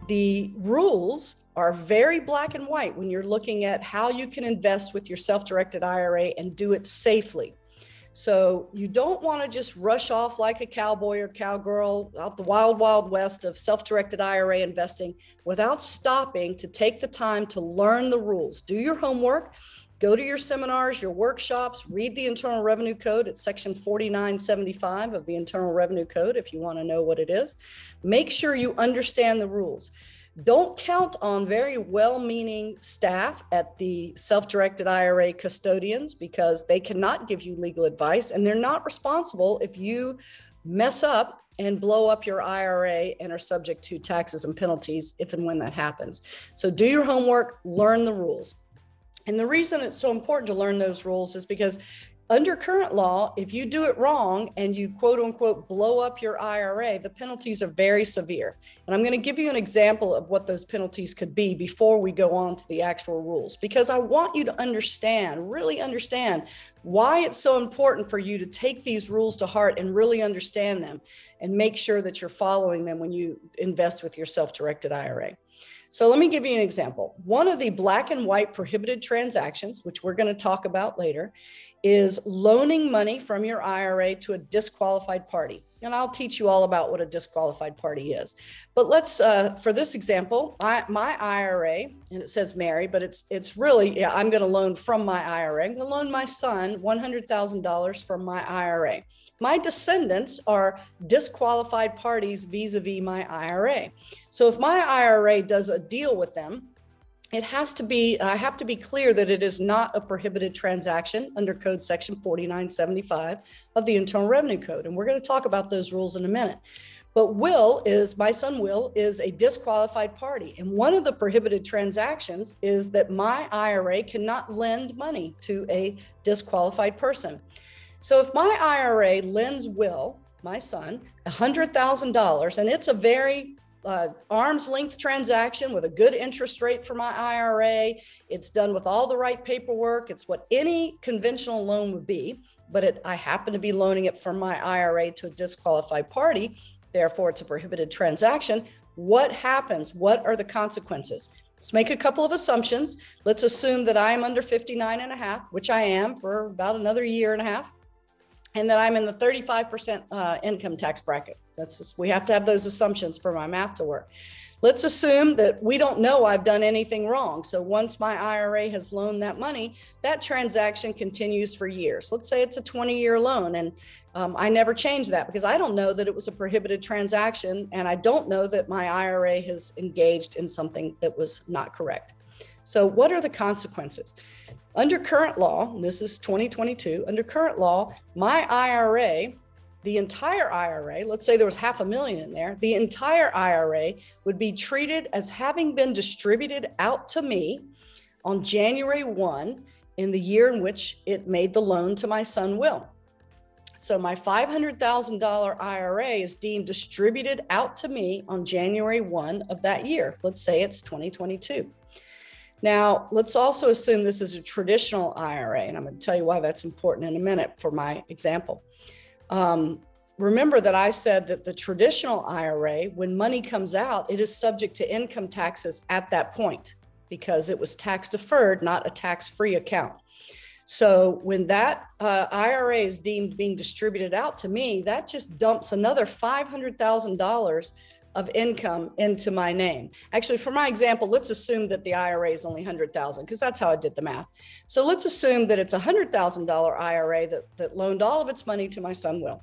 The rules are very black and white when you're looking at how you can invest with your self-directed IRA and do it safely. So you don't want to just rush off like a cowboy or cowgirl out the wild, wild west of self-directed IRA investing without stopping to take the time to learn the rules. Do your homework, go to your seminars, your workshops, read the Internal Revenue Code. It's section 4975 of the Internal Revenue Code if you want to know what it is. Make sure you understand the rules. Don't count on very well-meaning staff at the self-directed IRA custodians because they cannot give you legal advice and they're not responsible if you mess up and blow up your IRA and are subject to taxes and penalties if and when that happens. So do your homework, learn the rules. And the reason it's so important to learn those rules is because under current law, if you do it wrong and you quote unquote blow up your IRA, the penalties are very severe. And I'm going to give you an example of what those penalties could be before we go on to the actual rules, because I want you to understand, really understand why it's so important for you to take these rules to heart and really understand them and make sure that you're following them when you invest with your self-directed IRA. So let me give you an example. One of the black and white prohibited transactions, which we're going to talk about later, is loaning money from your IRA to a disqualified party. And I'll teach you all about what a disqualified party is. But let's, for this example, my IRA, and it says Mary, but it's really, yeah, I'm going to loan from my IRA. I'm going to loan my son $100,000 from my IRA. My descendants are disqualified parties vis-a-vis my IRA. So if my IRA does a deal with them, it has to be, I have to be clear that it is not a prohibited transaction under Code Section 4975 of the Internal Revenue Code. And we're going to talk about those rules in a minute. But my son Will is a disqualified party. And one of the prohibited transactions is that my IRA cannot lend money to a disqualified person. So if my IRA lends Will, my son, $100,000, and it's a very arm's length transaction with a good interest rate for my IRA. It's done with all the right paperwork. It's what any conventional loan would be, but I happen to be loaning it from my IRA to a disqualified party. Therefore, it's a prohibited transaction. What happens? What are the consequences? Let's make a couple of assumptions. Let's assume that I'm under 59 and a half, which I am for about another year and a half, and that I'm in the 35% income tax bracket. We have to have those assumptions for my math to work. Let's assume that we don't know I've done anything wrong. So once my IRA has loaned that money, that transaction continues for years. Let's say it's a 20-year loan and I never changed that because I don't know that it was a prohibited transaction and I don't know that my IRA has engaged in something that was not correct. So what are the consequences? Under current law, and this is 2022, under current law, my IRA, the entire IRA, let's say there was $500,000 in there, the entire IRA would be treated as having been distributed out to me on January 1 in the year in which it made the loan to my son Will. So my $500,000 IRA is deemed distributed out to me on January 1 of that year. Let's say it's 2022. Now, let's also assume this is a traditional IRA, and I'm going to tell you why that's important in a minute for my example. Remember that I said that the traditional IRA, when money comes out, it is subject to income taxes at that point because it was tax deferred, not a tax-free account. So when that IRA is deemed being distributed out to me, that just dumps another $500,000 of income into my name. Actually, for my example, let's assume that the IRA is only $100,000 because that's how I did the math. So let's assume that it's a $100,000 IRA that loaned all of its money to my son Will.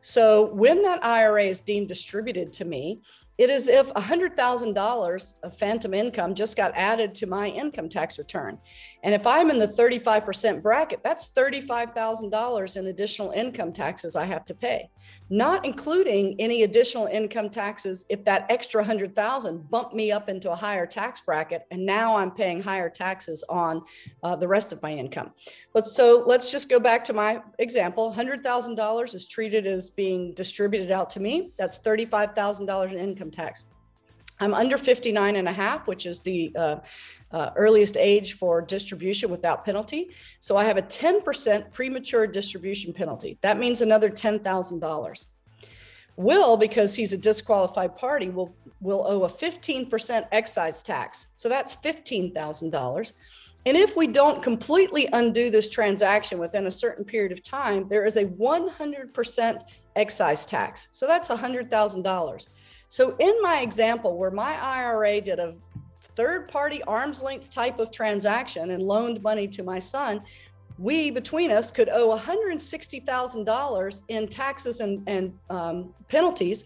So when that IRA is deemed distributed to me, it is if $100,000 of phantom income just got added to my income tax return. And if I'm in the 35% bracket, that's $35,000 in additional income taxes I have to pay, not including any additional income taxes if that extra $100,000 bumped me up into a higher tax bracket. And now I'm paying higher taxes on the rest of my income. So let's just go back to my example. $100,000 is treated as being distributed out to me. That's $35,000 in income tax. I'm under 59 and a half, which is the earliest age for distribution without penalty. So I have a 10% premature distribution penalty. That means another $10,000. Will, because he's a disqualified party, will owe a 15% excise tax. So that's $15,000. And if we don't completely undo this transaction within a certain period of time, there is a 100% excise tax. So that's $100,000. So in my example, where my IRA did a third-party arm's length type of transaction and loaned money to my son, we, between us, could owe $160,000 in taxes and penalties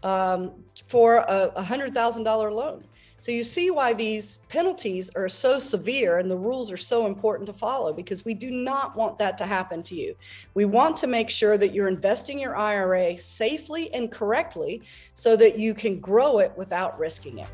for a $100,000 loan. So you see why these penalties are so severe and the rules are so important to follow, because we do not want that to happen to you. We want to make sure that you're investing your IRA safely and correctly so that you can grow it without risking it.